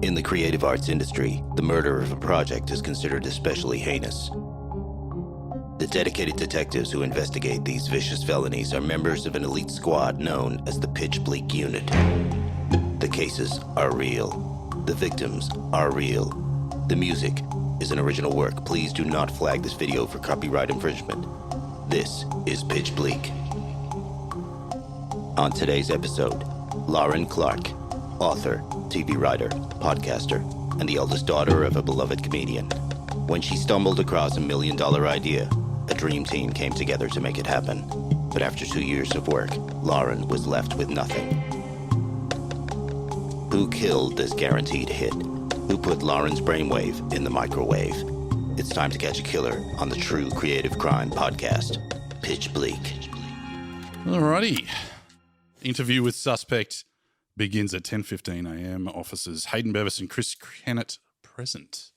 In the creative arts industry, the murder of a project is considered especially heinous. The dedicated detectives who investigate these vicious felonies are members of an elite squad known as the Pitch Bleak Unit. The cases are real. The victims are real. The music is an original work. Please do not flag this video for copyright infringement. This is Pitch Bleak. On today's episode, Lorin Clarke, author, TV writer, podcaster, and the eldest daughter of a beloved comedian. When she stumbled across $1 million idea, a dream team came together to make it happen. But after 2 years of work, Lorin was left with nothing. Who killed this guaranteed hit? Who put Lorin's brainwave in the microwave? It's time to catch a killer on the True Creative Crime Podcast, Pitch Bleak. Alrighty. Interview with suspect begins at 10:15 a.m. Officers Hayden Bevis and Chris Kennett present.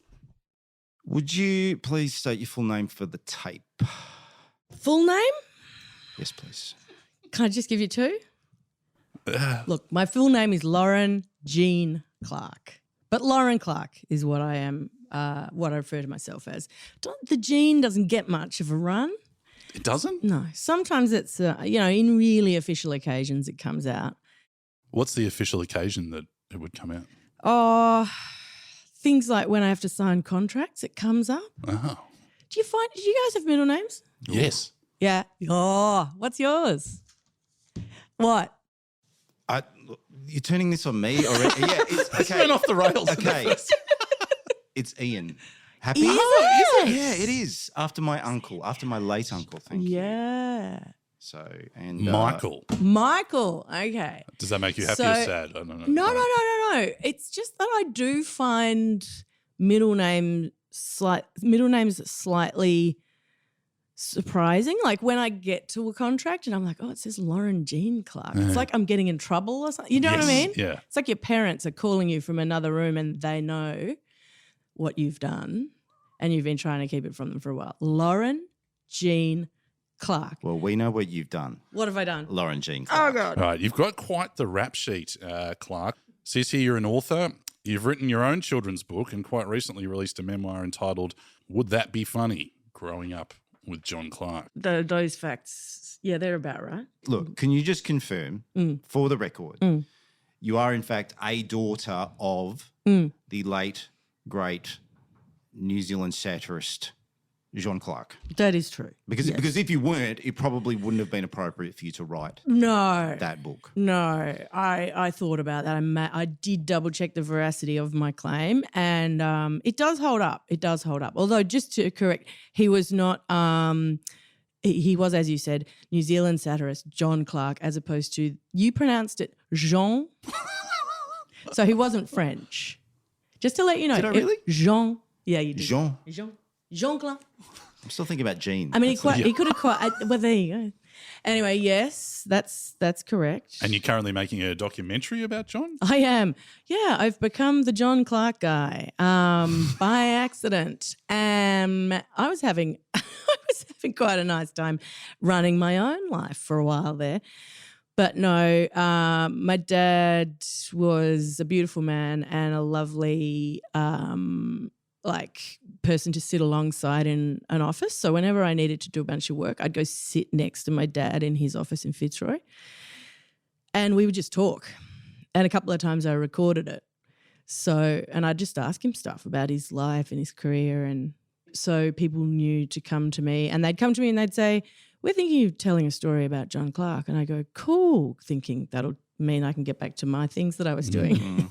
Would you please state your full name for the tape? Full name? Yes, please. Can I just give you two? Look, my full name is Lorin Jean Clarke. But Lorin Clarke is what I am, what I refer to myself as. The Jean doesn't get much of a run. It doesn't? No. Sometimes it's, in really official occasions it comes out. What's the official occasion that it would come out? Oh, things like when I have to sign contracts, it comes up. Oh. Do you guys have middle names? Yes. Yeah. Oh, what's yours? What? You're turning this on me already? Yeah, it's It's okay. been off the rails. Okay. It's Ian. Happy? Is it? Yeah, it is. After my late uncle, thank you. Yeah. So, and Michael. Michael. Okay. Does that make you happy So- or sad? I don't know. No. It's just that I do find middle names slightly surprising. Like when I get to a contract and I'm like, oh, it says Lorin Jean Clarke. It's like I'm getting in trouble or something. You know what I mean? Yeah. It's like your parents are calling you from another room and they know what you've done and you've been trying to keep it from them for a while. Lorin Jean Clarke. well, we know what you've done, What have I done? Lorin Jean Oh, Clarke. God. All right. You've got quite the rap sheet, Clark. Says here you're an author. You've written your own children's book and quite recently released a memoir entitled Would That Be Funny? Growing Up with John Clarke. Those facts, yeah, they're about right. Look, can you just confirm, for the record, you are in fact a daughter of the late, great New Zealand satirist John Clarke? That is true. Because Yes. because if you weren't, it probably wouldn't have been appropriate for you to write No. that book. No, I thought about that. I did double check the veracity of my claim, and it does hold up. It does hold up. Although, just to correct, he was not. He was, as you said, New Zealand satirist John Clarke, as opposed to you pronounced it Jean. So he wasn't French. Just to let you know, Did I really? Jean. Yeah, you did. Jean Clarke. I'm still thinking about Jean. I mean, That's he could have quite. Well, there you go. Anyway, yes, that's correct. And you're currently making a documentary about John? I am. Yeah, I've become the John Clarke guy by accident. I was having quite a nice time running my own life for a while there. But no, my dad was a beautiful man and a lovely person to sit alongside in an office. So whenever I needed to do a bunch of work, I'd go sit next to my dad in his office in Fitzroy and we would just talk. And a couple of times I recorded it. So, and I'd just ask him stuff about his life and his career. And so people knew to come to me and they'd come to me and they'd say, we're thinking of telling a story about John Clarke. And I go, cool, thinking that'll mean I can get back to my things that I was doing.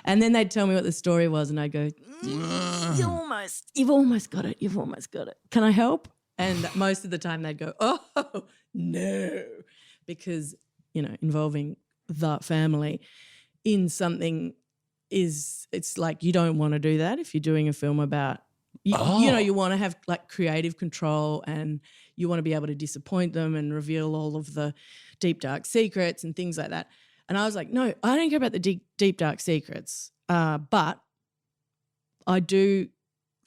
And then they'd tell me what the story was and I'd go, you've almost got it. You've almost got it. Can I help? And most of the time they'd go, oh, no, because, involving the family in something it's like you don't want to do that if you're doing a film about, you want to have like creative control and you want to be able to disappoint them and reveal all of the deep, dark secrets and things like that. And I was like, no, I don't care about the deep, dark secrets, but I do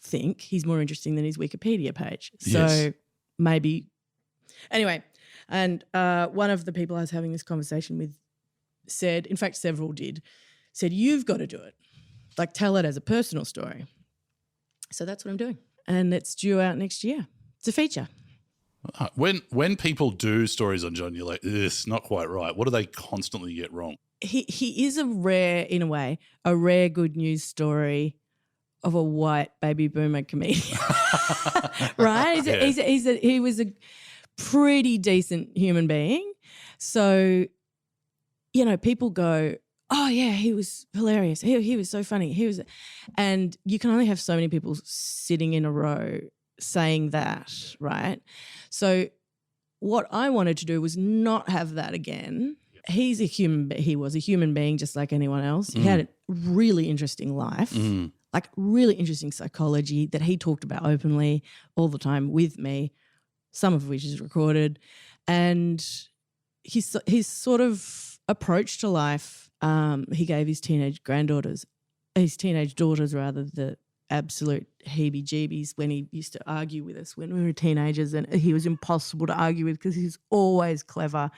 think he's more interesting than his Wikipedia page. So maybe – anyway, and one of the people I was having this conversation with said, in fact several did, said, you've got to do it. like tell it as a personal story. So that's what I'm doing. And it's due out next year. It's a feature. When people do stories on John, you're like, it's not quite right. What do they constantly get wrong? He is a rare good news story of a white baby boomer comedian, right? He was a pretty decent human being. So, people go, oh yeah, he was hilarious. He was so funny. And you can only have so many people sitting in a row saying that, right? So what I wanted to do was not have that again. He was a human being just like anyone else. He had a really interesting life, like really interesting psychology that he talked about openly all the time with me, some of which is recorded. And his sort of approach to life, he gave his teenage daughters, the absolute heebie-jeebies when he used to argue with us when we were teenagers, and he was impossible to argue with because he's always clever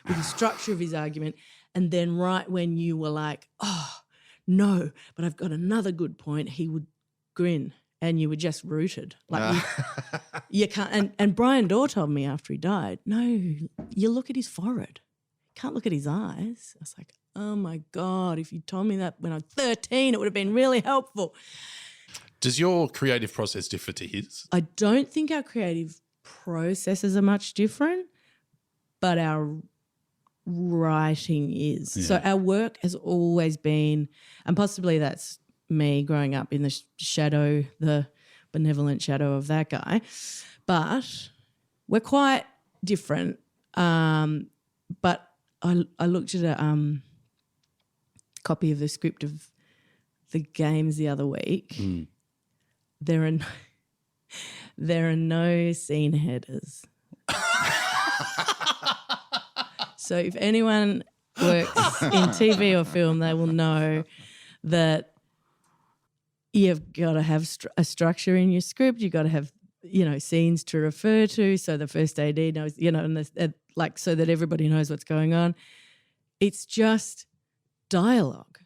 with the structure of his argument. And then right when you were like, oh, no, but I've got another good point, he would grin and you were just rooted. Like you can't. And Brian Dorr told me after he died, no, you look at his forehead. Can't look at his eyes. I was like, oh, my God, if you told me that when I was 13, it would have been really helpful. Does your creative process differ to his? I don't think our creative processes are much different, but our writing is. Yeah. So our work has always been, and possibly that's me growing up in the benevolent shadow of that guy, but we're quite different. But I looked at a copy of the script of the games the other week. There are no scene headers. So if anyone works in TV or film, they will know that you've got to have a structure in your script. You've got to have, scenes to refer to. So the first AD knows, and so that everybody knows what's going on. It's just dialogue.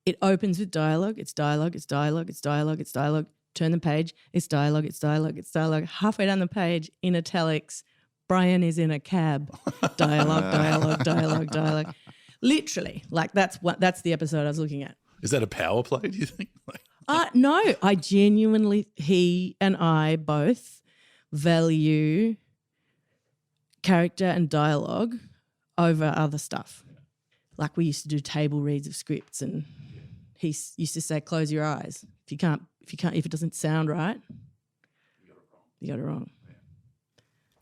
It opens with dialogue. It's dialogue. It's dialogue. It's dialogue. It's dialogue. Turn the page. It's dialogue. It's dialogue. It's dialogue. Halfway down the page, in italics, Brian is in a cab. Dialogue, dialogue, dialogue, dialogue. Literally, that's the episode I was looking at. Is that a power play, do you think? No, I genuinely, he and I both value character and dialogue over other stuff. Like we used to do table reads of scripts, and he used to say, close your eyes. If it doesn't sound right, you got it wrong.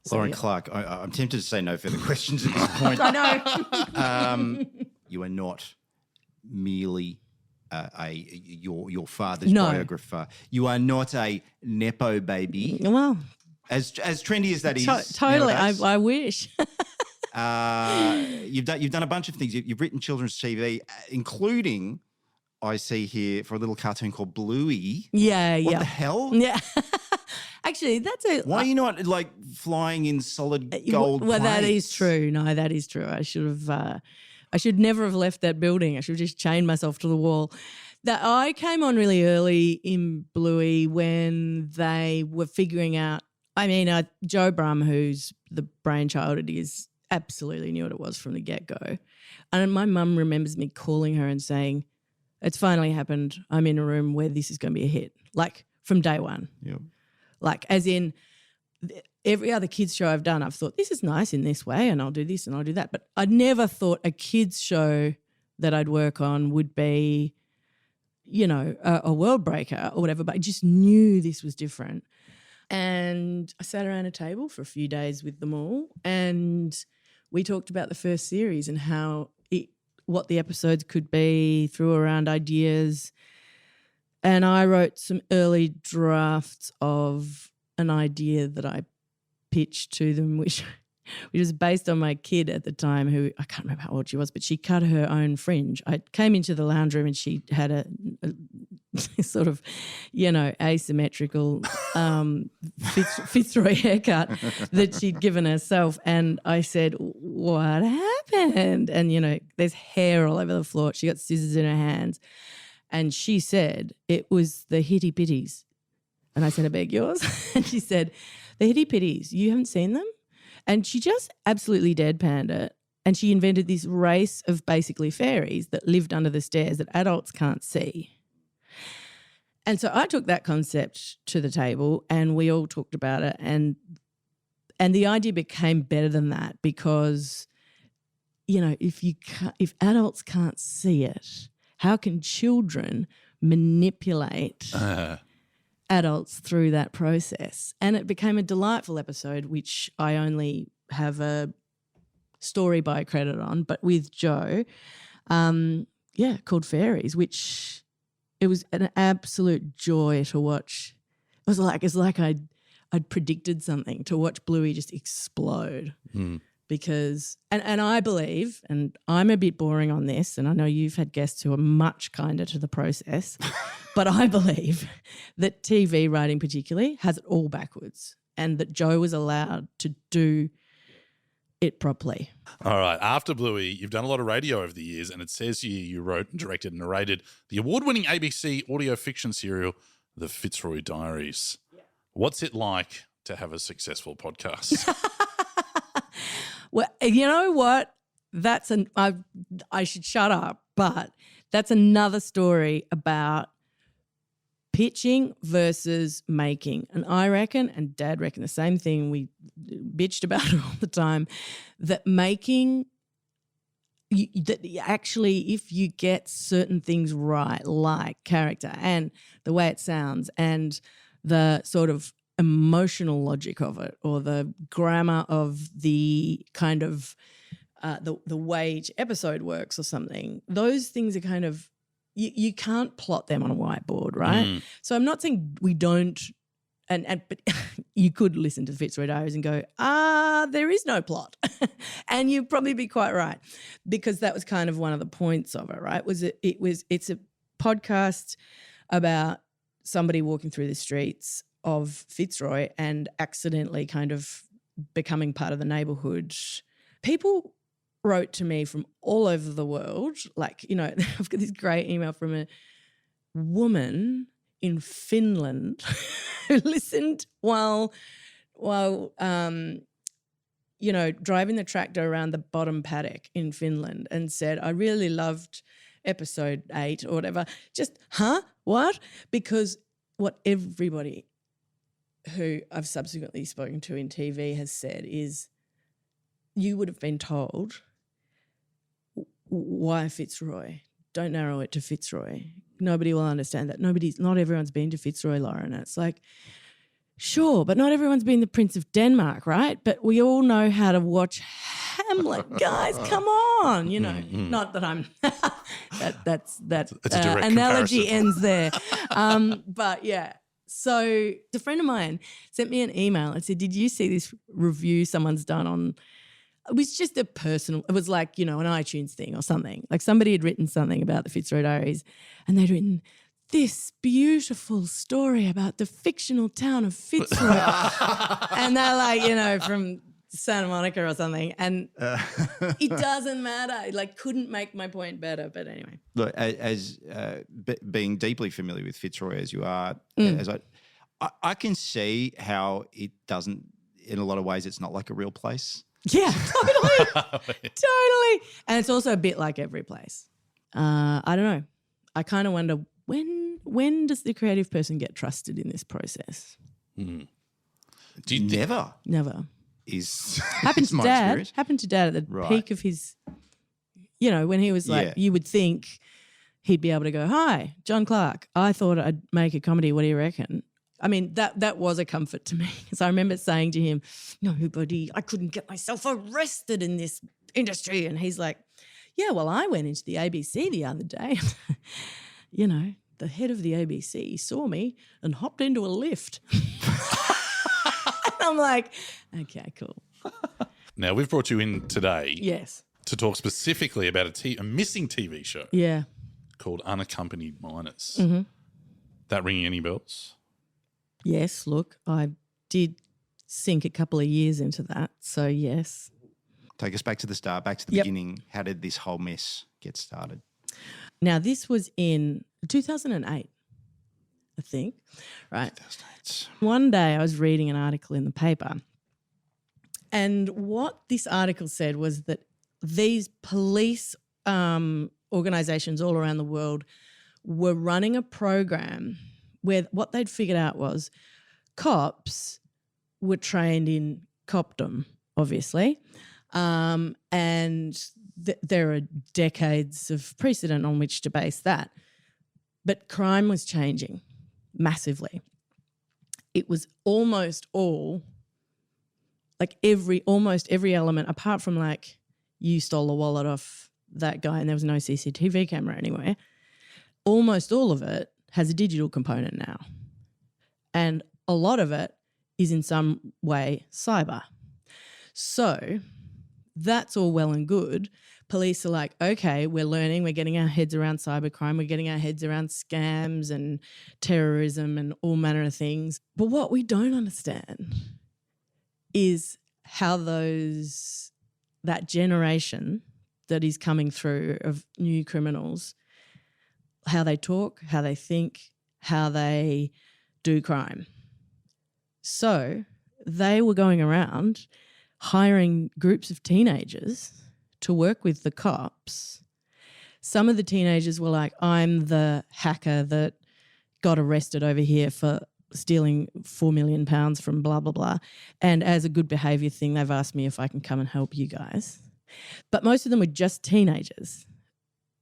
So, Lorin Clarke, I'm tempted to say no further questions at this point. I know. You are not merely your father's biographer. You are not a nepo baby. Well, as trendy as that is. Totally, I wish. You've done a bunch of things. You've written children's TV, including, I see here, for a little cartoon called Bluey. Yeah, What the hell? Yeah. Actually, that's a. Why are you not flying in solid gold? Well, that plates? is true. No, that is true. I should never have left that building. I should have just chained myself to the wall. That I came on really early in Bluey when they were figuring out. I mean, Joe Brum, who's the brainchild it is, absolutely knew what it was from the get-go. And my mum remembers me calling her and saying, it's finally happened. I'm in a room where this is going to be a hit, like from day one. Yep. Like as in every other kids show I've done, I've thought this is nice in this way and I'll do this and I'll do that. But I never thought a kids show that I'd work on would be, a world breaker or whatever, but I just knew this was different. And I sat around a table for a few days with them all and we talked about the first series and what the episodes could be, threw around ideas. And I wrote some early drafts of an idea that I pitched to them, which was based on my kid at the time who, I can't remember how old she was, but she cut her own fringe. I came into the lounge room and she had a sort of, asymmetrical Fitzroy haircut that she'd given herself. And I said, what happened? And, there's hair all over the floor. She got scissors in her hands. And she said it was the Hitty Pitties. And I said, I beg yours? And she said, the Hitty Pitties, you haven't seen them? And she just absolutely deadpanned it. And she invented this race of basically fairies that lived under the stairs that adults can't see. And so I took that concept to the table and we all talked about it. And the idea became better than that because, you know, if adults can't see it, how can children manipulate adults through that process? And it became a delightful episode, which I only have a story by credit on, but with Joe, called Fairies, which it was an absolute joy to watch. It's like I'd predicted something, to watch Bluey just explode. Because and I believe, and I'm a bit boring on this, and I know you've had guests who are much kinder to the process, but I believe that TV writing particularly has it all backwards, and that Joe was allowed to do it properly. All right. After Bluey, you've done a lot of radio over the years, and it says here you wrote and directed and narrated the award-winning ABC audio fiction serial, The Fitzroy Diaries. Yeah. What's it like to have a successful podcast? Well, you know what? I should shut up, but that's another story about pitching versus making. And I reckon, and Dad reckon the same thing, we bitched about it all the time, that making, actually if you get certain things right, like character and the way it sounds and the sort of emotional logic of it, or the grammar of the kind of the way each episode works or something, those things are kind of, you can't plot them on a whiteboard, right? So I'm not saying we don't, but you could listen to the Fitzroy Diaries and go, there is no plot. And you'd probably be quite right, because that was kind of one of the points of it, right? It's a podcast about somebody walking through the streets of Fitzroy and accidentally kind of becoming part of the neighbourhood. People wrote to me from all over the world. Like, you know, I've got this great email from a woman in Finland who listened while you know, driving the tractor around the bottom paddock in Finland, and said, I really loved episode 8 or whatever. Just, what? Because what everybody who I've subsequently spoken to in TV has said is, you would have been told, why Fitzroy? Don't narrow it to Fitzroy. Nobody will understand that. Not everyone's been to Fitzroy, Lorin. And it's like, sure, but not everyone's been the Prince of Denmark, right? But we all know how to watch Hamlet. Guys, come on. You know, not that I'm that's a direct analogy comparison. ends there. But yeah. So a friend of mine sent me an email and said, did you see this review someone's done on, it was just a personal, it was like, you know, an iTunes thing or something. Like somebody had written something about the Fitzroy Diaries and they'd written, this beautiful story about the fictional town of Fitzroy. And they're like, you know, from Santa Monica or something. And it doesn't matter. Like, couldn't make my point better. But anyway. Look, as being deeply familiar with Fitzroy as you are, as I can see how it doesn't, in a lot of ways, it's not like a real place. Yeah, totally. Totally. And it's also a bit like every place. I don't know. I kind of wonder, when does the creative person get trusted in this process? Do you Never is happened to my Dad. experience. Happened to Dad at the peak of his, you know, when he was like, you would think he'd be able to go, hi, John Clarke, I thought I'd make a comedy. What do you reckon? I mean, that was a comfort to me, because I remember saying to him, nobody, I couldn't get myself arrested in this industry. And he's like, yeah, well, I went into the ABC the other day. You know, the head of the ABC saw me and hopped into a lift. And I'm like, okay, cool. Now, we've brought you in today Yes. to talk specifically about a missing TV show Yeah. called Unaccompanied Minors. Mm-hmm. That ringing any bells? Yes, look, I did sink a couple of years into that, so yes. Take us back to the start, back to the beginning. How did this whole mess get started? Now, this was in 2008, I think, right? 2008. One day I was reading an article in the paper, and what this article said was that these police organisations all around the world were running a program where what they'd figured out was cops were trained in copdom, obviously, and there are decades of precedent on which to base that. But crime was changing massively. It was almost all, like almost every element, apart from like you stole the wallet off that guy and there was no CCTV camera anywhere, almost all of it has a digital component now. And a lot of it is in some way cyber. So that's all well and good. Police are like, okay, we're learning, we're getting our heads around cybercrime, we're getting our heads around scams and terrorism and all manner of things. But what we don't understand is how that generation that is coming through of new criminals, how they talk, how they think, how they do crime. So they were going around hiring groups of teenagers to work with the cops. Some of the teenagers were like, I'm the hacker that got arrested over here for stealing £4 million from blah, blah, blah. And as a good behaviour thing, they've asked me if I can come and help you guys. But most of them were just teenagers.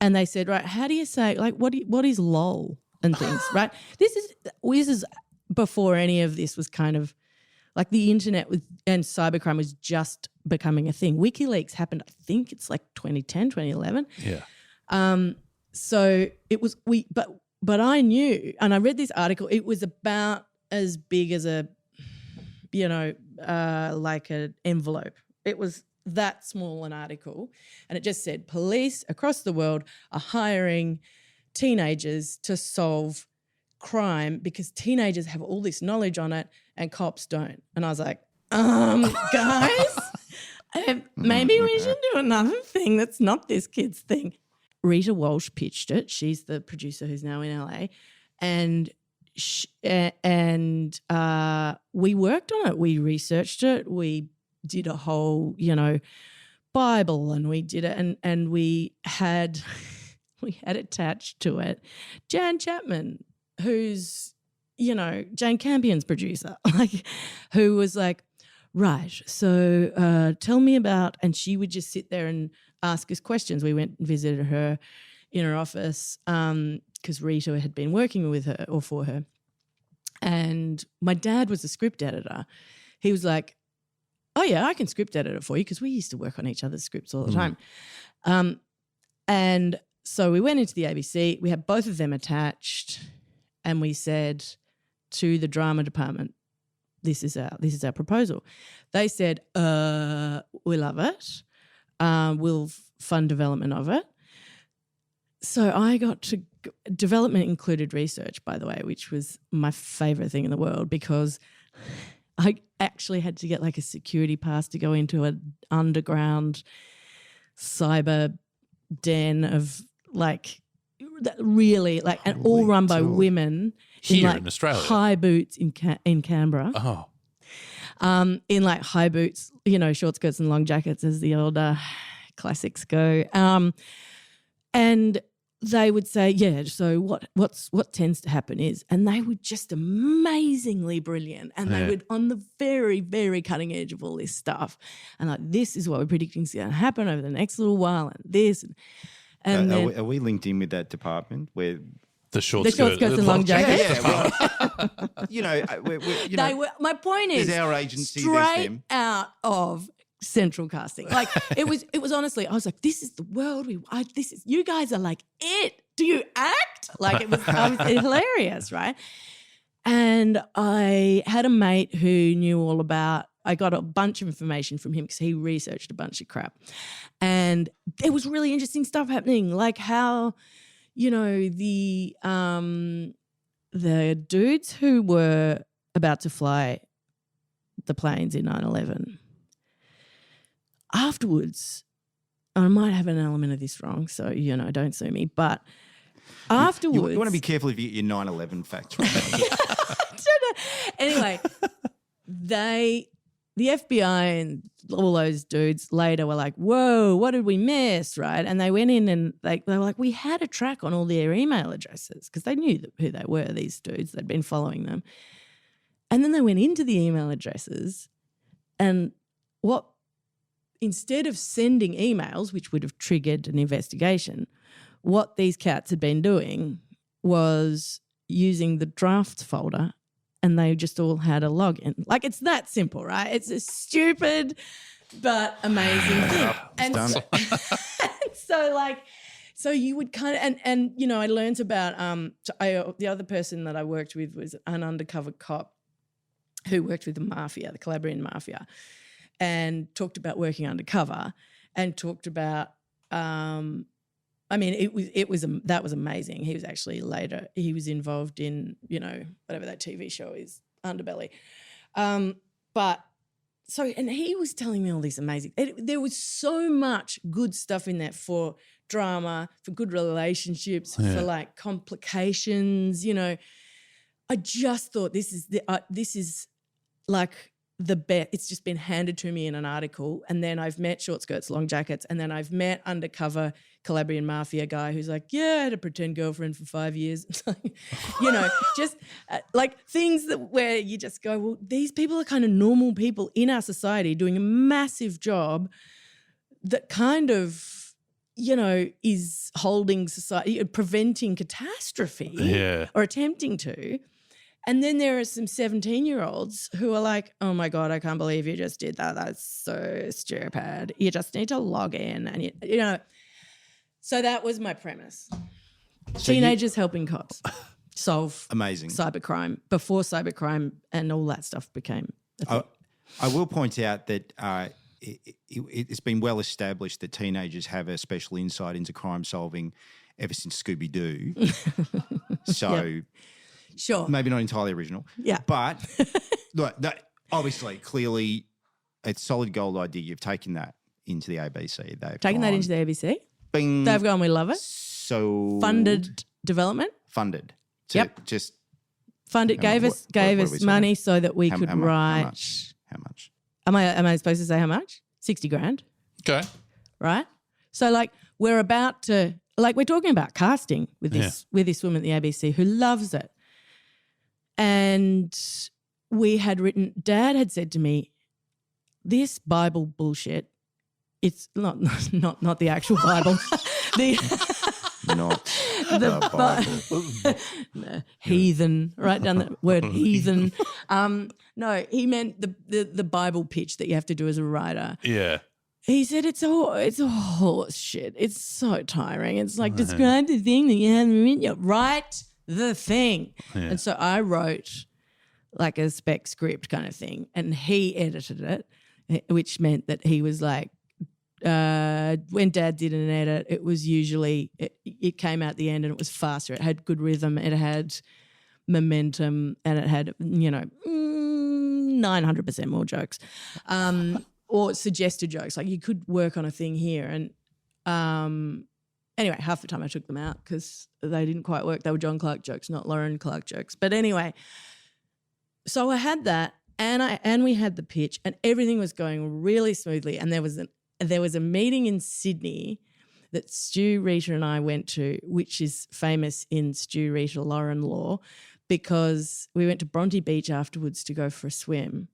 And they said, right, how do you say, like, what is LOL and things, right? This is before any of this was kind of, like the internet and cybercrime was just becoming a thing. WikiLeaks happened, I think it's like 2010, 2011. Yeah. So it was, but I knew, and I read this article, it was about as big as like an envelope. It was that small an article. And it just said police across the world are hiring teenagers to solve crime because teenagers have all this knowledge on it and cops don't. And I was like, guys, maybe we should do another thing that's not this kid's thing. Rita Walsh pitched it. She's the producer who's now in LA. And we worked on it. We researched it. We did a whole, Bible, and we did it. And we had attached to it Jan Chapman, who's, Jane Campion's producer, who was like, right, so tell me about, and she would just sit there and ask us questions. We went and visited her in her office because Rita had been working with her or for her. And my dad was a script editor. He was like, oh, yeah, I can script edit it for you because we used to work on each other's scripts all the time. And so we went into the ABC. We had both of them attached and we said to the drama department, this is our proposal. They said, we love it. We'll fund development of it. So I got to development included research, by the way, which was my favourite thing in the world because I actually had to get like a security pass to go into an underground cyber den of really and all run by women here in Australia, high boots in Canberra. Oh, in like high boots, short skirts and long jackets, as the old classics go. And they would say, yeah, so what tends to happen is, and they were just amazingly brilliant, and they would on the very, very cutting edge of all this stuff, and like this is what we're predicting is going to happen over the next little while, and this, and then, are we linked in with that department where the short skirts and long jackets? Yeah, well, my point is, there's our agency, straight there's them. out of central casting. Like it was honestly, I was like, this is the world you guys are like it. Do you act? Like it was hilarious, right? And I had a mate who knew all about, I got a bunch of information from him because he researched a bunch of crap. And there was really interesting stuff happening, like how, the dudes who were about to fly the planes in 9/11, afterwards, I might have an element of this wrong, so, don't sue me, but Afterwards, You want to be careful if you get your 9/11 facts right. Anyway, the FBI and all those dudes later were like, whoa, what did we miss, right? And they went in and they were like, we had a track on all their email addresses because they knew who they were, these dudes. They'd been following them. And then they went into the email addresses and instead of sending emails, which would have triggered an investigation, what these cats had been doing was using the drafts folder, and they just all had a login. Like, it's that simple, right? It's a stupid but amazing thing. And so you would kind of, and you know, I learned about, the other person that I worked with was an undercover cop who worked with the mafia, the Calabrian mafia, and talked about working undercover and talked about, I mean, that was amazing. He was actually later, he was involved in, you know, whatever that TV show is, Underbelly. And he was telling me all this amazing, there was so much good stuff in that for drama, for good relationships, for like complications, you know. I just thought this is like the best. It's just been handed to me in an article, and then I've met Short Skirts, Long Jackets, and then I've met undercover Calabrian mafia guy who's like, yeah, I had a pretend girlfriend for 5 years. It's like, you know, just like things where you just go, well, these people are kind of normal people in our society doing a massive job that kind of, you know, is holding society, preventing catastrophe or attempting to. And then there are some 17-year-olds who are like, oh, my God, I can't believe you just did that. That's so stupid. You just need to log in. And, you know, so that was my premise. So teenagers helping cops solve cybercrime before cybercrime and all that stuff became a thing. I will point out that it's been well established that teenagers have a special insight into crime solving ever since Scooby-Doo. So... Yep. Sure. Maybe not entirely original. Yeah. But look, obviously, clearly, it's solid gold idea. You've taken that into the ABC. They've taken that into the ABC. Bing. They've gone, we love it. So funded development. Funded. Just funded. Gave us money so that we could write. How much? Am I supposed to say how much? 60 grand. Okay. Right. So like we're about to we're talking about casting with this woman at the ABC who loves it. And we had written, Dad had said to me, this Bible bullshit, it's not the actual Bible. Not the Bible. No, heathen, write down the word heathen. No, he meant the Bible pitch that you have to do as a writer. Yeah. He said it's a horse shit. It's so tiring. It's like describe the thing that you haven't written yet. Write the thing. Yeah. And so I wrote like a spec script kind of thing, and he edited it, which meant that he was like, when Dad did an edit, it was usually, it came out the end and it was faster. It had good rhythm, it had momentum, and it had, 900% more jokes. Or suggested jokes. Like you could work on a thing here. And anyway, half the time I took them out because they didn't quite work. They were John Clarke jokes, not Lorin Clarke jokes. But anyway, so I had that and we had the pitch and everything was going really smoothly. And there was a meeting in Sydney that Stu, Rita and I went to, which is famous in Stu, Rita, Lorin law, because we went to Bronte Beach afterwards to go for a swim.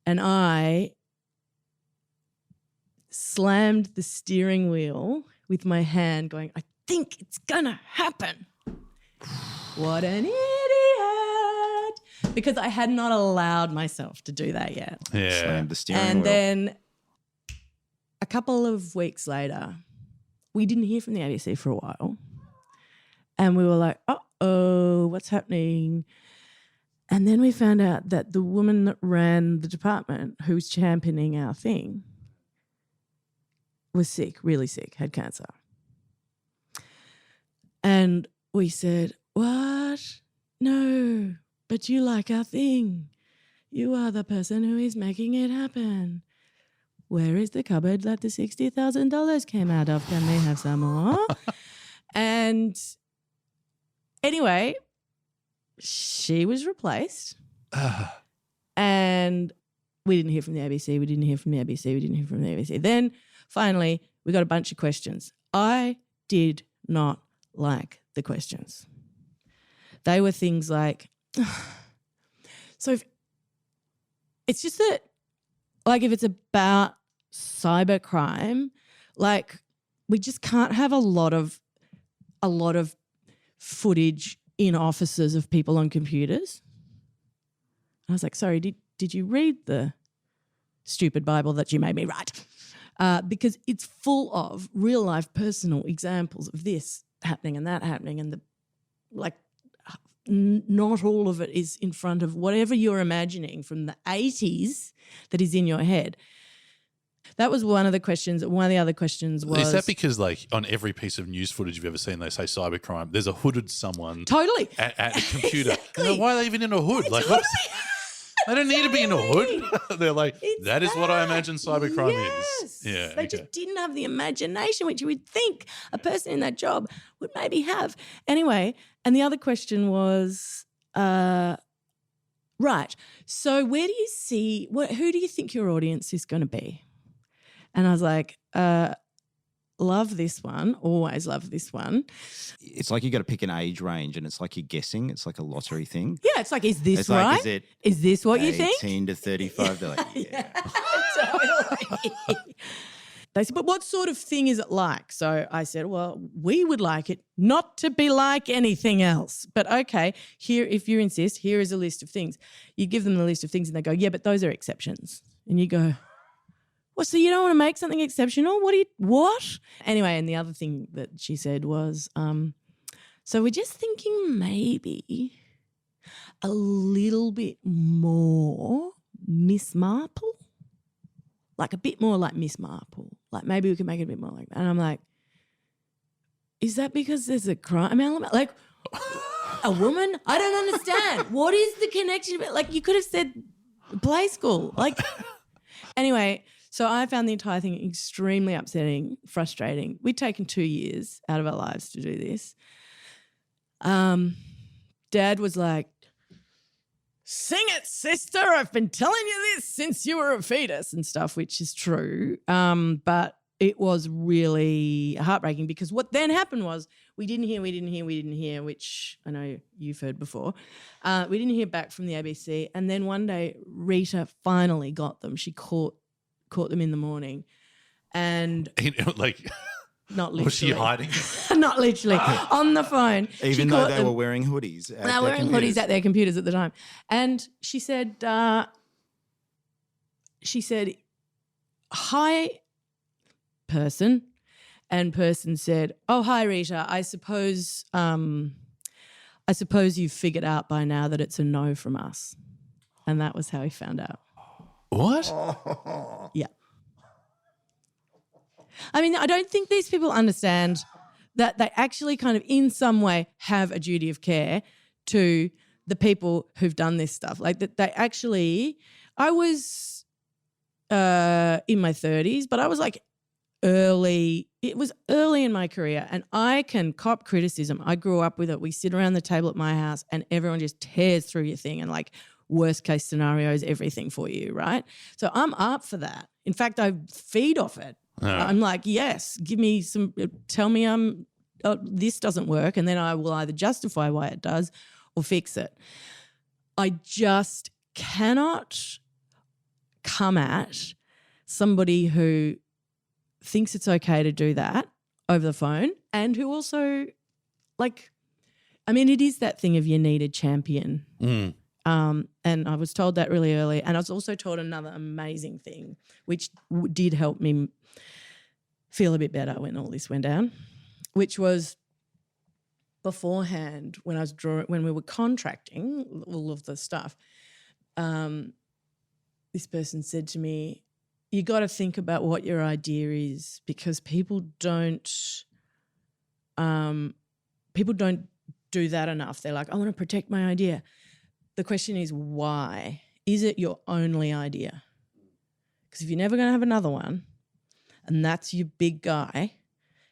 And I slammed the steering wheel with my hand going, I think it's gonna happen. What an idiot. Because I had not allowed myself to do that yet. Yeah. Slammed the steering wheel. And then a couple of weeks later, we didn't hear from the ABC for a while. And we were like, uh-oh, what's happening? And then we found out that the woman that ran the department who was championing our thing was sick, really sick, had cancer. And we said, what? No, but you like our thing. You are the person who is making it happen. Where is the cupboard that the $60,000 came out of? Can we have some more? And Anyway, she was replaced. And we didn't hear from the ABC. We didn't hear from the ABC. We didn't hear from the ABC. Then finally, we got a bunch of questions. I did not like the questions. They were things like, so if, it's just that, like, if it's about cybercrime, like, we just can't have a lot of footage in offices of people on computers. I was like, sorry, did you read the stupid Bible that you made me write? Because it's full of real life personal examples of this happening and that happening, and not all of it is in front of whatever you're imagining from the 80s that is in your head. That was one of the questions. One of the other questions was... Is that because, like, on every piece of news footage you've ever seen, they say cybercrime, there's a hooded someone totally at a computer. Exactly. And why are they even in a hood? Like, totally. I don't need to be in a hood. They're like, It's that is what I imagine cybercrime yes. is. Yeah, They just didn't have the imagination, which you would think a person in that job would maybe have. Anyway, and the other question was, right, so where do you see, who do you think your audience is going to be? And I was like, love this one, always love this one. It's like you got to pick an age range, and it's like you're guessing. It's like a lottery thing. Yeah, it's like, is this It's right? like, is it Is this what you think? 18 to 35? They're like, yeah. Totally. They said, but what sort of thing is it like? So I said, well, we would like it not to be like anything else. But okay, here, if you insist, here is a list of things. You give them the list of things and they go, yeah, but those are exceptions. And you go, well, so you don't want to make something exceptional? What? Anyway, and the other thing that she said was, so we're just thinking maybe a little bit more Miss Marple. Like a bit more like Miss Marple. Like maybe we can make it a bit more like that. And I'm like, is that because there's a crime element? Like a woman? I don't understand. What is the connection? Like you could have said play school. Like anyway, so I found the entire thing extremely upsetting, frustrating. We'd taken 2 years out of our lives to do this. Dad was like, sing it, sister. I've been telling you this since you were a fetus and stuff, which is true. But it was really heartbreaking because what then happened was we didn't hear, which I know you've heard before. We didn't hear back from the ABC. And then one day Rita finally got them. She caught them in the morning. And like, not literally. was she hiding? Not literally. On the phone. Even though they were wearing hoodies. They were wearing hoodies at their computers at the time. And she said, hi, person. And person said, oh, hi, Rita. I suppose you've figured out by now that it's a no from us. And that was how he found out. What? Yeah. I mean, I don't think these people understand that they actually kind of in some way have a duty of care to the people who've done this stuff. Like that they actually, I was in my 30s, but I was like it was early in my career and I can cop criticism. I grew up with it. We sit around the table at my house and everyone just tears through your thing and like worst case scenarios, everything for you, right? So I'm up for that. In fact, I feed off it. I'm like, yes, give me some, tell me this doesn't work, and then I will either justify why it does or fix it. I just cannot come at somebody who thinks it's okay to do that over the phone and who also, like, I mean, it is that thing of you need a champion. And I was told that really early. And I was also told another amazing thing, which did help me feel a bit better when all this went down, which was beforehand when we were contracting all of the stuff, this person said to me, you got to think about what your idea is because people don't do that enough. They're like, I want to protect my idea. The question is why? Is it your only idea? Because if you're never going to have another one and that's your big guy,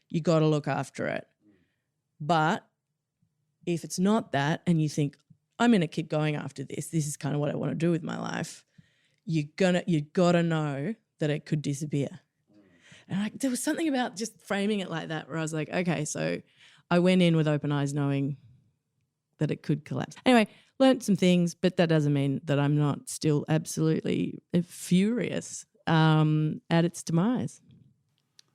you got to look after it. But if it's not that and you think, I'm going to keep going after this, this is kind of what I want to do with my life, you got to know that it could disappear. And there was something about just framing it like that where I was like, okay, so I went in with open eyes knowing that it could collapse. Anyway, learned some things, but that doesn't mean that I'm not still absolutely furious at its demise.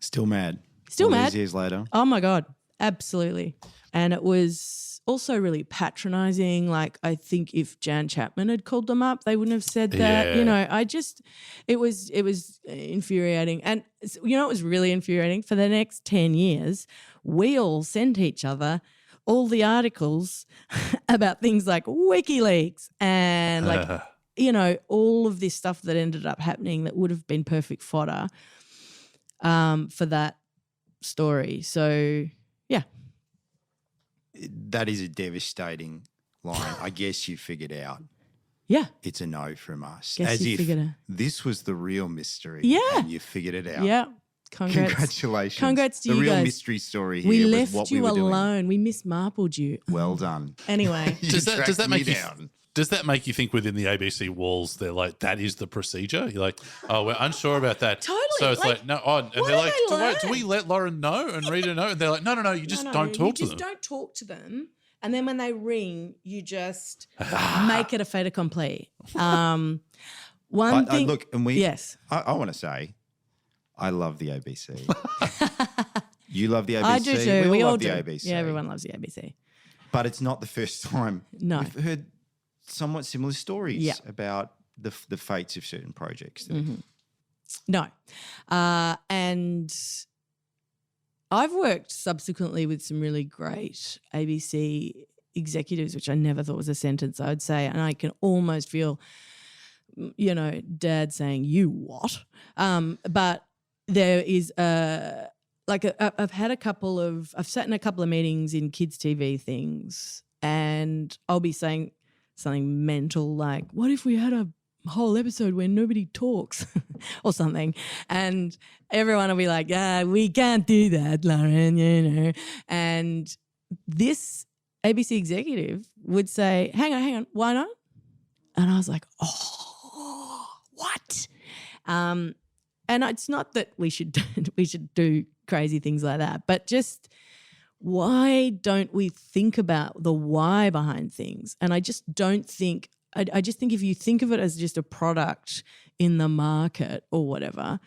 Still mad. Still all mad. These years later. Oh, my God, absolutely. And it was also really patronising. Like, I think if Jan Chapman had called them up, they wouldn't have said that. Yeah. You know, it was infuriating. And, you know, it was really infuriating. For the next 10 years, we all sent each other all the articles about things like WikiLeaks and like, you know, all of this stuff that ended up happening that would have been perfect fodder for that story. So, yeah. That is a devastating line. I guess you figured out. Yeah. It's a no from us. Guess As you if figured out. this was the real mystery. Yeah. And you figured it out. Yeah. Congrats. Congratulations. Congrats to the you real guys. mystery story here We was left what you we were alone. We mismarpled you. Well done. Anyway. You Does that tracked make me you down? Does that make you think within the ABC walls they're like, that is the procedure? You're like, oh, we're unsure about that. Totally. So it's like, no, oh, and what they're have like, they do learned? we let Lorin know and Rita know? And they're like, no, you just don't talk to them. You just don't talk to them. And then when they ring, you just make it a fait accompli. One thing. Look, and we. Yes. I want to say, I love the ABC. You love the ABC. I do too. We all all love do. the ABC. Yeah, everyone loves the ABC. But it's not the first time No. we've heard somewhat similar stories Yeah. about the fates of certain projects. No. And I've worked subsequently with some really great ABC executives, which I never thought was a sentence I would say. And I can almost feel, you know, Dad saying, you what? But there is I've sat in a couple of meetings in kids' TV things, and I'll be saying something mental like, what if we had a whole episode where nobody talks or something? And everyone will be like, we can't do that, Lorin, you know. And this ABC executive would say, hang on, why not? And I was like, oh, what? And it's not that we should do crazy things like that, but just why don't we think about the why behind things? And I just don't think I just think if you think of it as just a product in the market or whatever,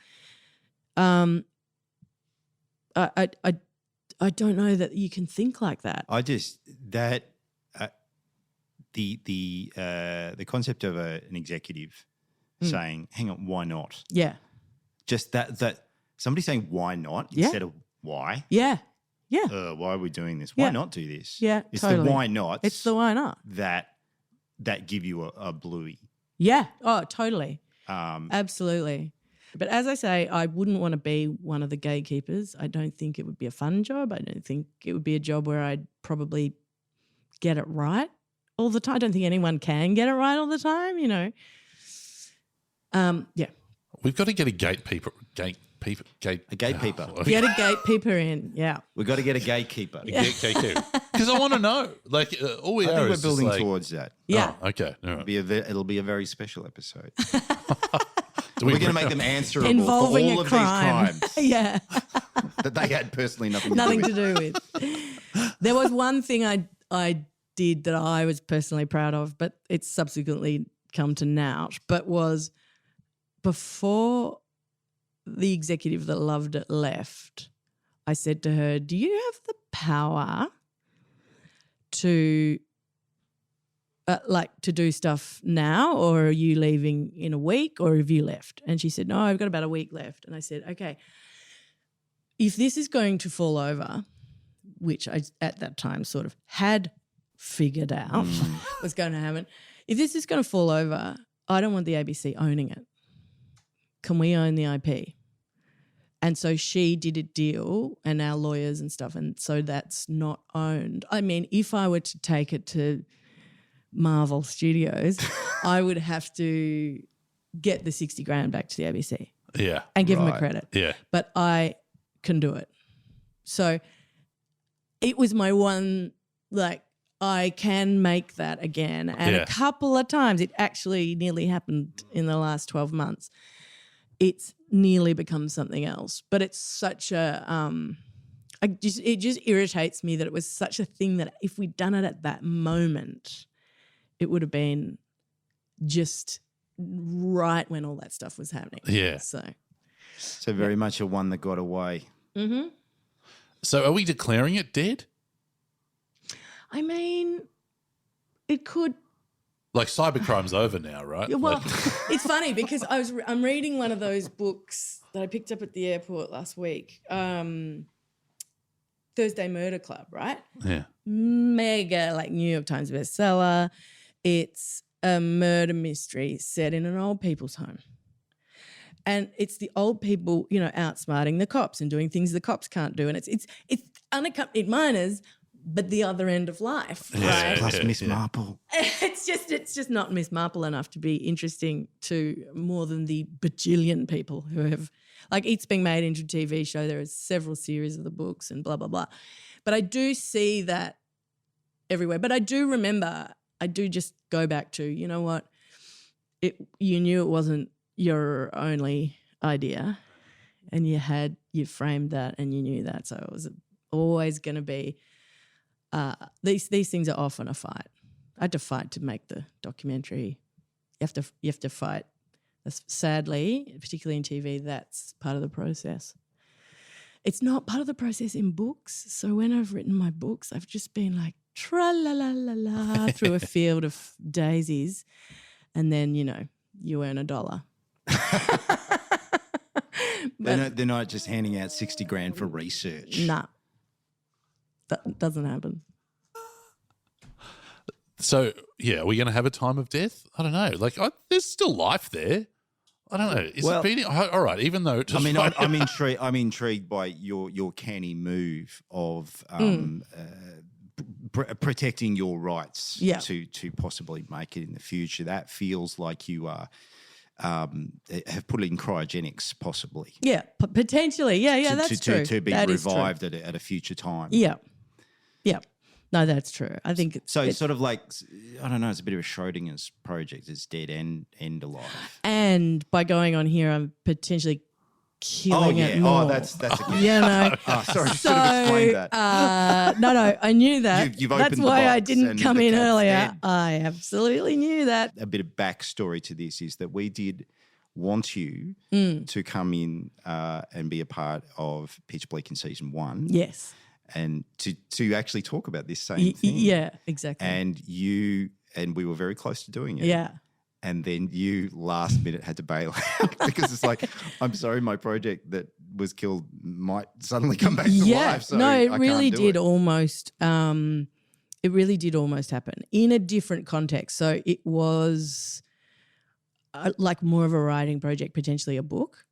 I don't know that you can think like that. The concept of an executive saying, hang on, why not? Yeah. Just that somebody saying why not Yeah. instead of why. Yeah. Yeah. Why are we doing this? Yeah. Why not do this? Yeah, It's totally. the why not. It's the why not. that give you a Bluey. Yeah. Oh, totally. Absolutely. But as I say, I wouldn't want to be one of the gatekeepers. I don't think it would be a fun job. I don't think it would be a job where I'd probably get it right all the time. I don't think anyone can get it right all the time, you know. Yeah. We've got to get a gatekeeper. A gatekeeper. Get a gatekeeper in. Yeah. We've got to get a gatekeeper. Because I want to know. Like, all we I are think we're is building just like, towards that. Yeah. Oh, okay. All right. It'll be a very special episode. Do We're going to make them answerable Involving for all a of crime. these crimes Yeah. that they had personally nothing Nothing to do with. There was one thing I did that I was personally proud of, but it's subsequently come to naught, but was before the executive that loved it left, I said to her, do you have the power to to do stuff now, or are you leaving in a week, or have you left? And she said, no, I've got about a week left. And I said, okay, if this is going to fall over, which I at that time sort of had figured out was going to happen, if this is going to fall over, I don't want the ABC owning it. Can we own the IP? And so she did a deal, and our lawyers and stuff, and so that's not owned. I mean, if I were to take it to Marvel Studios, I would have to get the 60 grand back to the ABC. Yeah. And give them a Right. credit. Yeah. But I can do it. So it was my one, I can make that again. And a couple of times, it actually nearly happened in the last 12 months. It's nearly become something else. But it's such a it just irritates me that it was such a thing that if we'd done it at that moment, it would have been just right when all that stuff was happening. Yeah. So very much a one that got away. Mm-hmm. So are we declaring it dead? I mean, it could. Like cybercrime's over now, right? Well, it's funny because I'm reading one of those books that I picked up at the airport last week, Thursday Murder Club, right? Yeah. Mega, like New York Times bestseller. It's a murder mystery set in an old people's home. And it's the old people, outsmarting the cops and doing things the cops can't do. And it's unaccompanied minors, but the other end of life, right? Plus Miss Marple. It's just not Miss Marple enough to be interesting to more than the bajillion people who have, like, it's being made into a TV show. There are several series of the books and blah, blah, blah. But I do see that everywhere. But I do remember, I do just go back to, you know what, you knew it wasn't your only idea and you framed that and you knew that. So it was always going to be, these things are often a fight. I had to fight to make the documentary. You have to fight. Sadly, particularly in TV, that's part of the process. It's not part of the process in books. So when I've written my books, I've just been like tra-la-la-la-la through a field of daisies, and then, you earn $1. They're not just handing out 60 grand for research. Nah. That doesn't happen. So, are we going to have a time of death? I don't know. Like, there's still life there. I don't know. Is it being all right? Even though, I'm intrigued by your canny move of protecting your rights to possibly make it in the future. That feels like you are. Have put it in cryogenics, possibly. Yeah, potentially. Yeah, that's true. To be revived at a future time. Yeah. No, that's true. I think it's sort of like, I don't know, it's a bit of a Schrodinger's project. It's dead and alive. And by going on here, I'm potentially killing it more. Oh, that's a good. Sorry, sorry, I should have explained that. No, I knew that. You've that's opened the why I box didn't and come the in cat's earlier. dead. I absolutely knew that. A bit of backstory to this is that we did want you to come in and be a part of Pitch Bleak in season 1. Yes. And to actually talk about this same thing. Yeah, exactly. And we were very close to doing it. Yeah. And then you last minute had to bail out because it's like, I'm sorry, my project that was killed might suddenly come back to life. So no, it I really can't do did it. almost. It really did almost happen in a different context. So it was like more of a writing project, potentially a book.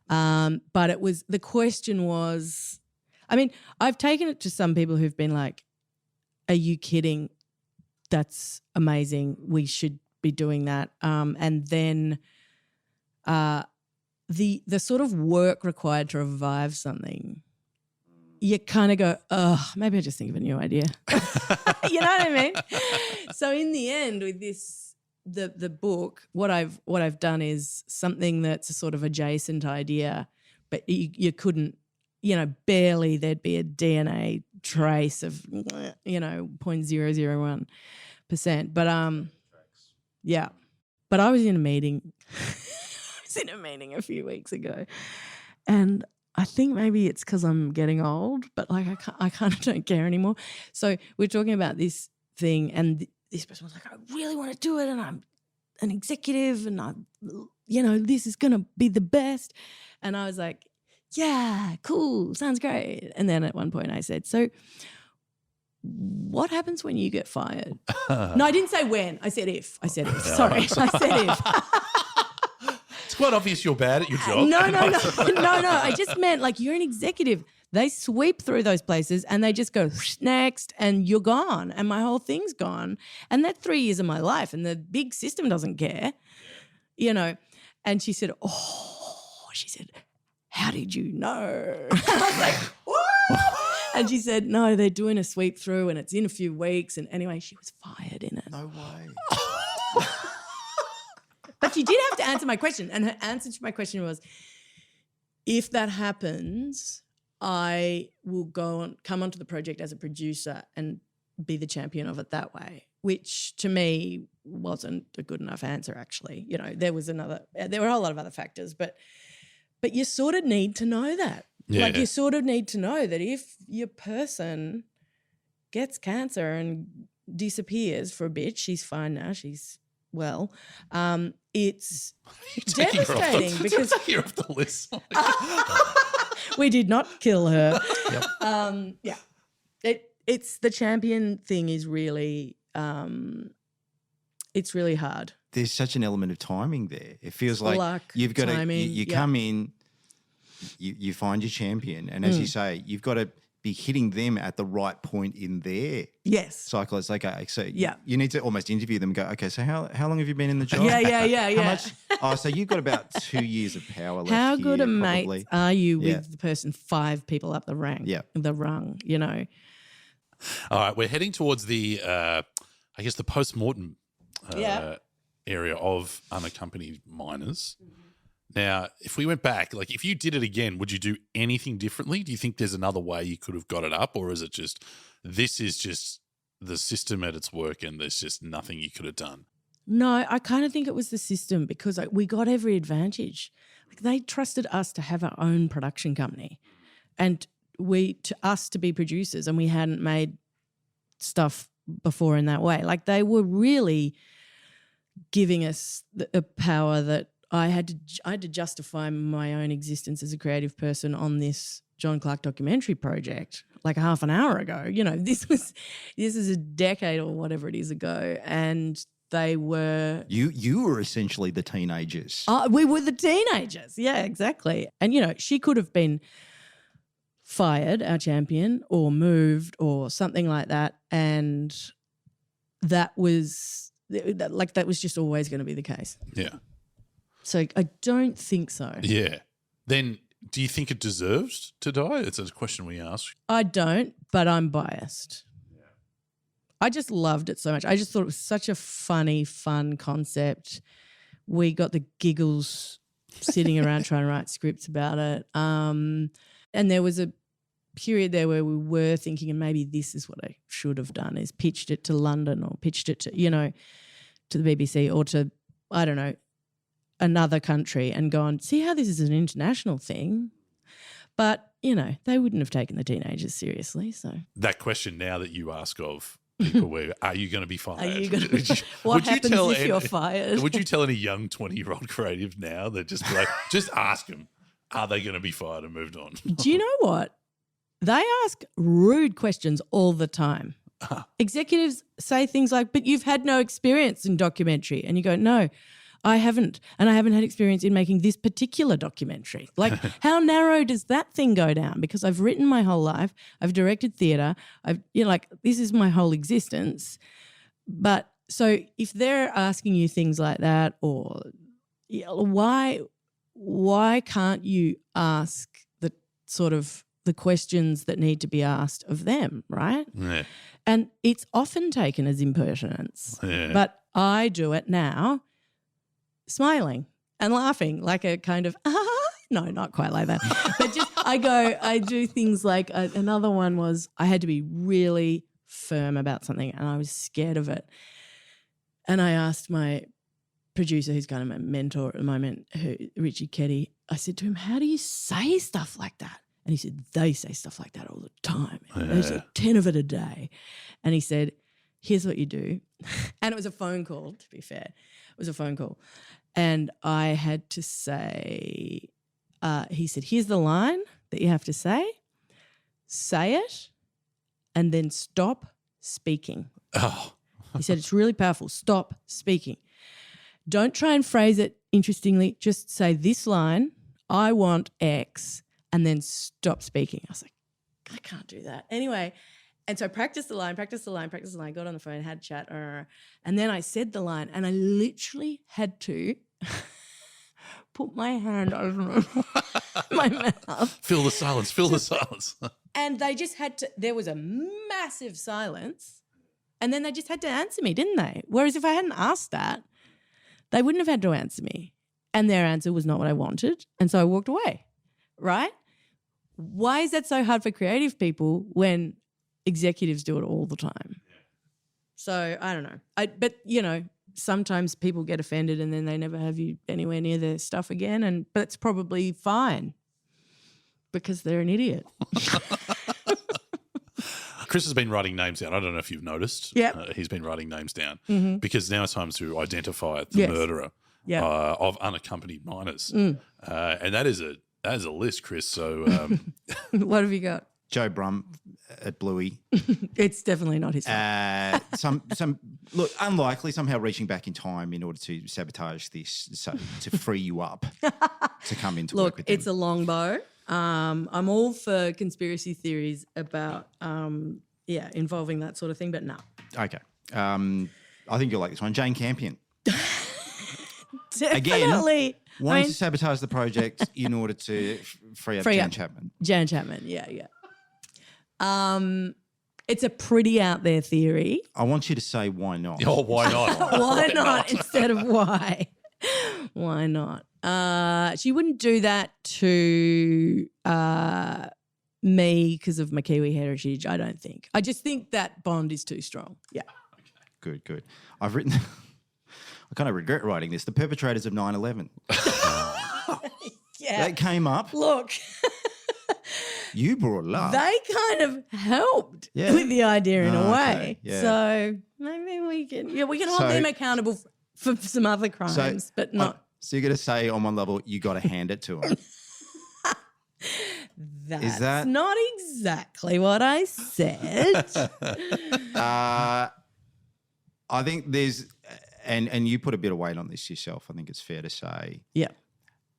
But the question was, I mean, I've taken it to some people who've been like, are you kidding? That's amazing. We should be doing that. And then the sort of work required to revive something, you kind of go, oh, maybe I just think of a new idea. You know what I mean? So in the end, with this, the book, what I've done is something that's a sort of adjacent idea, but you couldn't, barely there'd be a DNA trace of, 0.001%. But yeah. But I was in a meeting. I was in a meeting a few weeks ago, and I think maybe it's because I'm getting old, but like I kind of don't care anymore. So we're talking about this thing, and this person was like, I really want to do it, and I'm an executive, and this is going to be the best. And I was like, yeah, cool, sounds great. And then at one point I said, so what happens when you get fired? No, I didn't say when. I said if. Sorry, I said if. It's quite obvious you're bad at your job. No. I just meant like you're an executive. They sweep through those places and they just go next and you're gone and my whole thing's gone. And that's 3 years of my life and the big system doesn't care, And she said, how did you know? I was like, what? And she said, no, they're doing a sweep through and it's in a few weeks. And anyway, she was fired in it. No way. But she did have to answer my question. And her answer to my question was, if that happens, I will come onto the project as a producer and be the champion of it that way, which to me wasn't a good enough answer, actually. You know, there were a whole lot of other factors, but you sort of need to know that. Yeah. Like you sort of need to know that if your person gets cancer and disappears for a bit, she's fine now, she's well, it's devastating because you're off the list. we did not kill her. Yep. Yeah. It's the champion thing is really it's really hard. There's such an element of timing there. It feels like Luck, you've got timing, to you yeah. come in, you find your champion, and as you say, you've got to be hitting them at the right point in their Yes. cycle. It's like, okay, so Yeah. you need to almost interview them and go, okay, so how long have you been in the job? Yeah. How much? Oh, so you've got about 2 years of power left. How good here, a probably. mate are you Yeah. with the person 5 people up the rank? Yeah. The rung, you know. All right, we're heading towards the, I guess, the post-mortem area of unaccompanied minors. Now, if we went back, like if you did it again, would you do anything differently? Do you think there's another way you could have got it up, or is it just this is just the system at its work and there's just nothing you could have done? No, I kind of think it was the system because we got every advantage. Like they trusted us to have our own production company and to us to be producers, and we hadn't made stuff before in that way. Like they were really giving us a power that I had to justify my own existence as a creative person on this John Clarke documentary project like half an hour ago. You know, this is a decade or whatever it is ago, and they were You were essentially the teenagers. we were the teenagers. Yeah, exactly. And you know, she could have been fired, our champion, or moved or something like that, and that was just always going to be the case. Yeah. So I don't think so. Yeah. Then do you think it deserves to die? It's a question we ask. I don't, but I'm biased. Yeah. I just loved it so much. I just thought it was such a funny, fun concept. We got the giggles sitting around trying to write scripts about it. And there was a period there where we were thinking, and maybe this is what I should have done, is pitched it to London or pitched it to, you know, to the BBC or to, I don't know, another country and gone, see how this is an international thing. But, you know, they wouldn't have taken the teenagers seriously. So That question now that you ask of people where, are you going to be fired? are you going to what happens if you're fired? Would you tell any young 20-year-old creative now that just be like, just ask them, are they going to be fired and moved on? Do you know what? They ask rude questions all the time. Executives say things like, but you've had no experience in documentary. And you go, no, I haven't. And I haven't had experience in making this particular documentary. Like, how narrow does that thing go down? Because I've written my whole life. I've directed theatre. This is my whole existence. But so if they're asking you things like that, or why can't you ask the sort of the questions that need to be asked of them, right? Yeah. And it's often taken as impertinence. Yeah. But I do it now smiling and laughing like a kind of, no, not quite like that. But just I do things like another one was I had to be really firm about something and I was scared of it. And I asked my producer, who's kind of my mentor at the moment, Richie Keddy, I said to him, how do you say stuff like that? And he said, they say stuff like that all the time. There's 10 of it a day. And he said, here's what you do. And it was a phone call, to be fair. It was a phone call. And I had to say, he said, here's the line that you have to say it, and then stop speaking. Oh. He said, it's really powerful. Stop speaking. Don't try and phrase it interestingly. Just say this line, I want X, and then stop speaking. I was like, I can't do that. Anyway, and so I practiced the line, got on the phone, had a chat, and then I said the line, and I literally had to put my hand over my mouth. Fill the silence. Fill the silence. And they just had to, there was a massive silence and then they just had to answer me, didn't they? Whereas if I hadn't asked that, they wouldn't have had to answer me. And their answer was not what I wanted. And so I walked away, right? Why is that so hard for creative people when executives do it all the time? So I don't know. But, you know, sometimes people get offended and then they never have you anywhere near their stuff again. But it's probably fine because they're an idiot. Chris has been writing names down. I don't know if you've noticed. Yep. He's been writing names down because now it's time to identify the Yes. murderer of unaccompanied minors. And that is a list, Chris. So What have you got? Joe Brum at Bluey. It's definitely not his fault. Some look unlikely. Somehow reaching back in time in order to sabotage this, so to free you up to come into work Look, with them. it's a long bow. I'm all for conspiracy theories about, involving that sort of thing, but no. Okay. I think you'll like this one. Jane Campion. Definitely. Wanting to sabotage the project in order to free up Jan Chapman. Jan Chapman, yeah. It's a pretty out there theory. I want you to say why not. oh, why not? Why not instead of why? Why not? She wouldn't do that to me because of my Kiwi heritage, I don't think. I just think that bond is too strong. Yeah. Good. I've written, I kind of regret writing this, the perpetrators of 9/11. Yeah. That came up. Look, You brought it up. they kind of helped Yeah. with the idea in a Okay, way. yeah. So maybe we can hold So- them accountable for some other crimes, but not. So you're going to say on one level, you got to hand it to him. That's that- not exactly what I said. I think there's, and you put a bit of weight on this yourself. I think it's fair to say Yeah.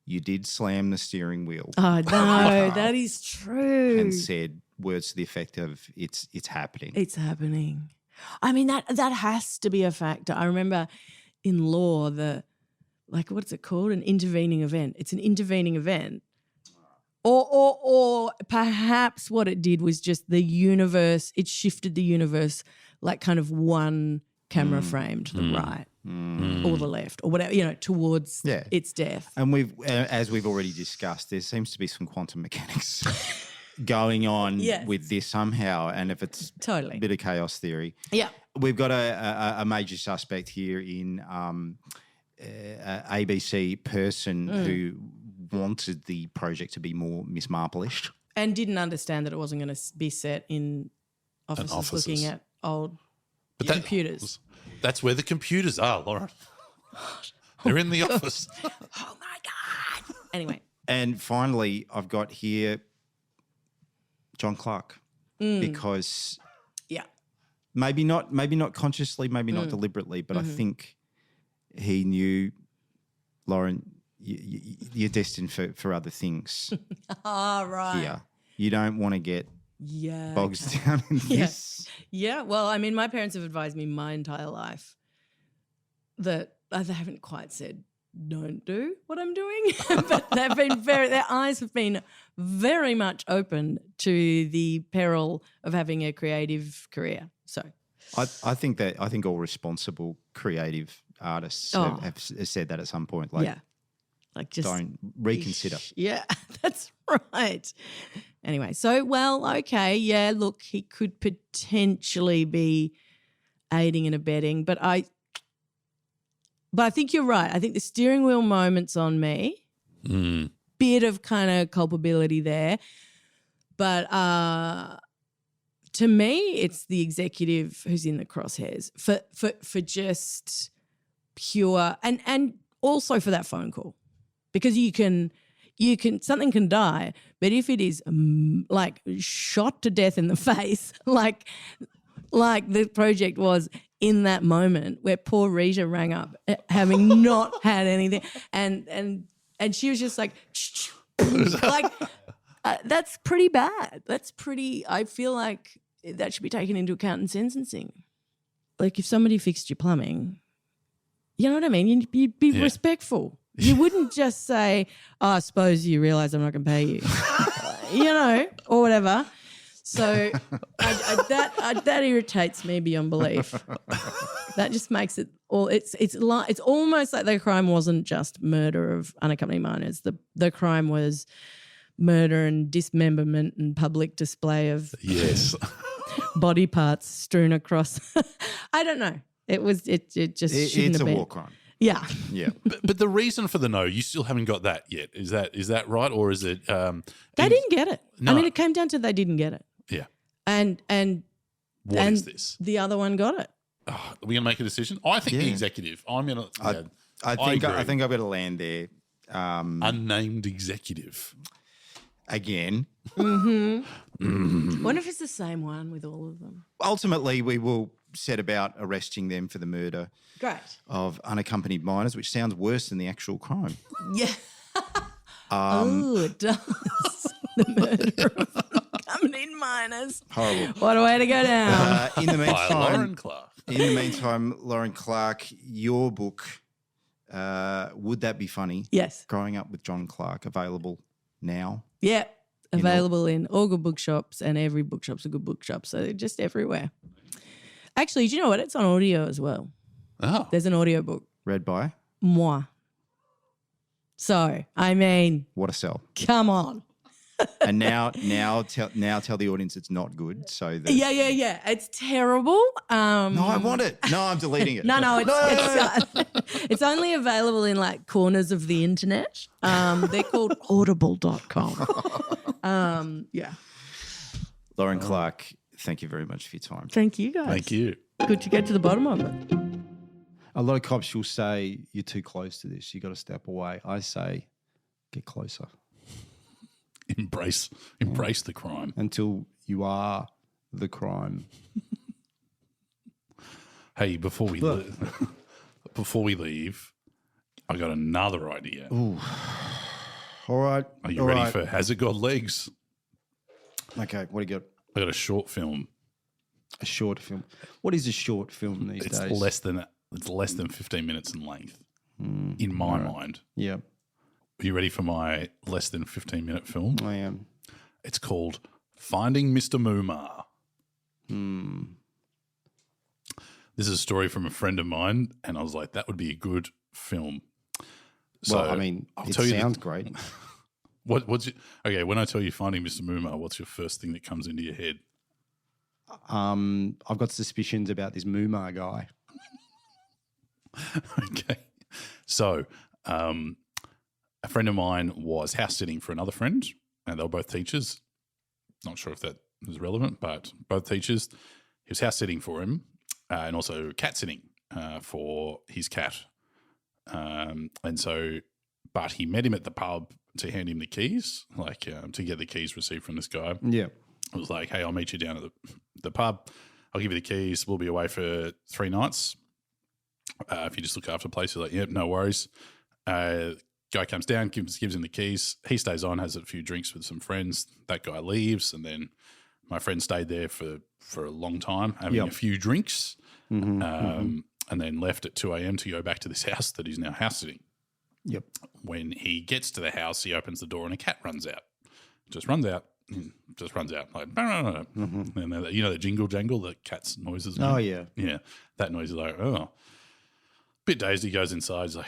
you did slam the steering wheel Oh no, that is true. and said words to the effect of "it's happening." It's happening. I mean that has to be a factor. I remember in law what's it called? An intervening event. It's an intervening event. Or perhaps what it did was just the universe, it shifted the universe like kind of one camera frame to the right or the left or whatever, towards its death. And as we've already discussed, there seems to be some quantum mechanics going on with this somehow. And if it's Totally. a bit of chaos theory, we've got a major suspect here in ABC person who wanted the project to be more Miss Marple-ish. And didn't understand that it wasn't going to be set in offices looking at old computers. That's where the computers are, Lauren. They're in the office. Oh my God. Anyway. And finally, I've got here John Clarke because maybe not consciously, maybe not deliberately, but I think he knew, Lauren, you're destined for other things. Right. Here. You don't want to get bogs down in this. Yeah. Well, I mean, my parents have advised me my entire life that they haven't quite said don't do what I'm doing, but their eyes have been very much open to the peril of having a creative career. So I think all responsible creative artists have said that at some point. Like just don't reconsider. Yeah, that's right. Anyway, so okay, yeah. Look, he could potentially be aiding and abetting, but I think you're right. I think the steering wheel moment's on me. Bit of kind of culpability there, but to me, it's the executive who's in the crosshairs for just pure and also for that phone call. Because you can something can die, but if it is like shot to death in the face, like the project was in that moment where poor Rita rang up having not had anything, and she was just like, that's pretty bad. That's pretty. I feel like that should be taken into account in sentencing. Like if somebody fixed your plumbing, you know what I mean. You'd be respectful. You wouldn't just say, "Oh, I suppose you realise I'm not going to pay you," or whatever. So that irritates me beyond belief. That just makes it all. It's almost like the crime wasn't just murder of unaccompanied minors. The crime was murder and dismemberment and public display of body parts strewn across. I don't know. It just shouldn't It's have a been. war crime. Yeah. Yeah. But the reason for the no, you still haven't got that yet. Is that right, or is it? They didn't get it. No. I mean, it came down to they didn't get it. Yeah. And What is this? The other one got it. Oh, are we gonna make a decision? I think the executive. I'm gonna. I think I've got to land there. Unnamed executive. Again. Wonder if it's the same one with all of them. Ultimately, we will set about arresting them for the murder Great. of unaccompanied minors, which sounds worse than the actual crime. Yeah. It does. The murder of unaccompanied minors. Horrible. What a way to go down. In the By Lorin meantime, Clarke. Lorin Clarke, your book, Would That Be Funny? Yes. Growing Up with John Clarke, available now. Yeah. Available in all good bookshops, and every bookshop's a good bookshop. So they're just everywhere. Actually, do you know what? It's on audio as well. Oh, There's an audio book. Read by Moi. So, I mean, What a Sell. come on. And now tell the audience it's not good. So that Yeah. It's terrible. No, I want it. No, I'm deleting it. No, it's only available in like corners of the internet. They're called audible.com. Yeah. Lorin Clarke, thank you very much for your time. Thank you guys. thank you. Good to get to the bottom of it. A lot of cops will say you're too close to this. You got to step away. I say get closer Embrace the crime. until you are the crime. Hey, before we leave, I got another idea. Ooh. All right. Are you All ready right. for Has It Got Legs? Okay, what do you got? I got a short film. A short film. What is a short film these It's days? less than 15 minutes in length, in my mind. Yeah, Are you ready for my less than 15-minute film? I am. It's called Finding Mr. Moomar. This is a story from a friend of mine, and I was like, that would be a good film. So Well, I mean, I'll it tell you sounds great. okay, when I tell you Finding Mr. Moomar, what's your first thing that comes into your head? I've got suspicions about this Moomar guy. Okay. So a friend of mine was house sitting for another friend, and they were both teachers. Not sure if that is relevant, but both teachers. He was house sitting for him and also cat sitting for his cat. But he met him at the pub to hand him the keys, to get the keys received from this guy. Yeah. It was like, hey, I'll meet you down at the pub. I'll give you the keys. We'll be away for 3 nights. If you just look after the place, you're like, yep, no worries. Guy comes down, gives him the keys. He stays on, has a few drinks with some friends. That guy leaves, and then my friend stayed there for a long time, having a few drinks, and then left at 2 a.m. to go back to this house that he's now house sitting. Yep. When he gets to the house, he opens the door and a cat runs out. Just runs out. Like, and then the jingle jangle that cat's noises make? Oh, yeah. Yeah, that noise is like, oh. Bit dazed, he goes inside. He's like,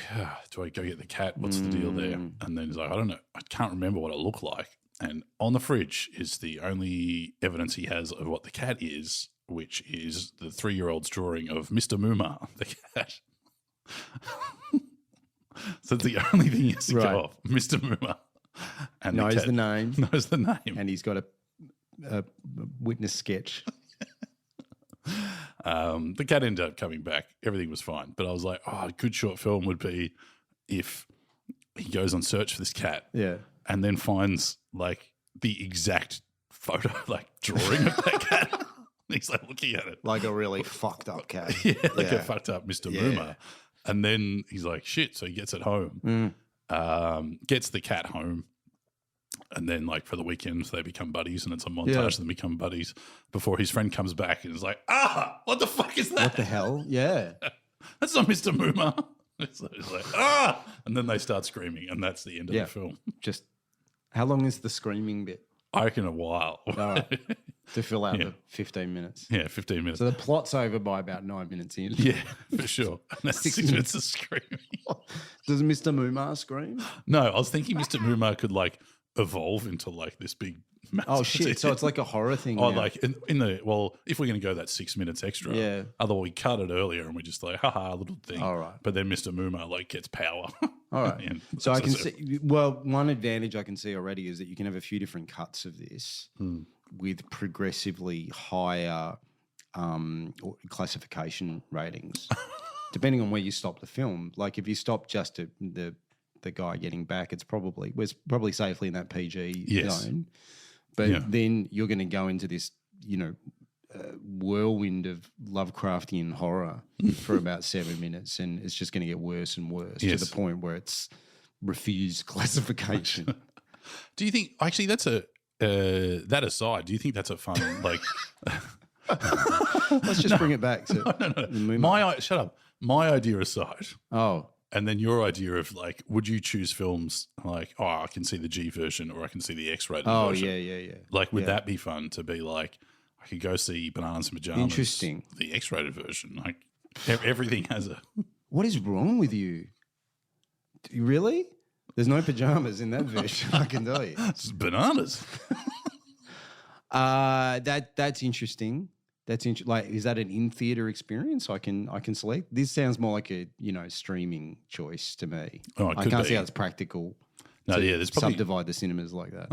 do I go get the cat? What's the deal there? And then he's like, I don't know. I can't remember what it looked like. And on the fridge is the only evidence he has of what the cat is, which is the 3-year-old's drawing of Mr. Moomar, the cat. So it's the only thing he has to go off, Mr. Moomar. And Knows the name. Knows the name. And he's got a witness sketch. The cat ended up coming back. Everything was fine. But I was like, a good short film would be if he goes on search for this cat and then finds like the exact photo, like drawing of that cat. He's like looking at it. Like a really fucked up cat. A fucked up Mr. Moomar. And then he's like, shit. So he gets it home, gets the cat home. And then, like, for the weekends, they become buddies, and it's a montage of them become buddies before his friend comes back and is like, what the fuck is that? What the hell? Yeah. That's not Mr. Moomar. It's like, ah! And then they start screaming, and that's the end of the film. Just how long is the screaming bit? I reckon a while. All right. To fill out the 15 minutes. Yeah, 15 minutes. So the plot's over by about 9 minutes in. Yeah, for sure. And that's 6 minutes of screaming. Does Mr. Moomar scream? No, I was thinking Mr. Moomar could like evolve into like this big. Oh shit! So it's like a horror thing. Oh, now. like if we're going to go that 6 minutes extra, Yeah. Otherwise, we cut it earlier and we just like, haha, little thing. All right. But then Mr. Moomar like gets power. All right. And So I can so- see. Well, one advantage I can see already is that you can have a few different cuts of this with progressively higher classification ratings, depending on where you stop the film. Like if you stop just at the guy getting back, we're probably safely in that PG zone. But then you're going to go into this, whirlwind of Lovecraftian horror for about 7 minutes, and it's just going to get worse and worse to the point where it's refused classification. Do you think actually that's that aside? Do you think that's a fun like? Let's just bring it back to the Moomar. Shut up. My idea aside. Oh, And then your idea of like, would you choose films like, oh, I can see the G version or I can see the X-rated version? Yeah. Like, would that be fun to be like, I could go see Bananas and Pajamas. Interesting. The X-rated version. Like, everything has a... What is wrong with you? Really? There's no pajamas in that version, I can tell you. It's bananas. That's interesting. Like, is that an in-theater experience? I can select. This sounds more like a streaming choice to me. Oh, it I could can't be. see how it's practical. No, to there's probably... subdivide the cinemas like that.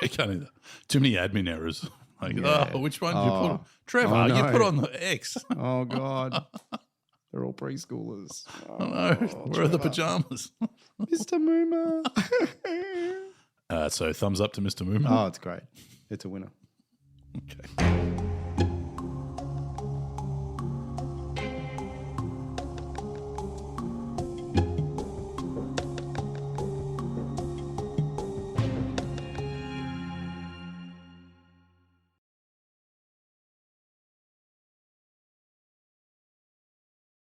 I can't either. Too many admin errors. Like, Yeah. which one did you put on? Trevor, Oh, you no. put on the X. Oh God, they're all preschoolers. Oh, no. Where are the pajamas? Mr. Moomar? So thumbs up to Mr. Moomar. Oh, it's great. It's a winner. Okay.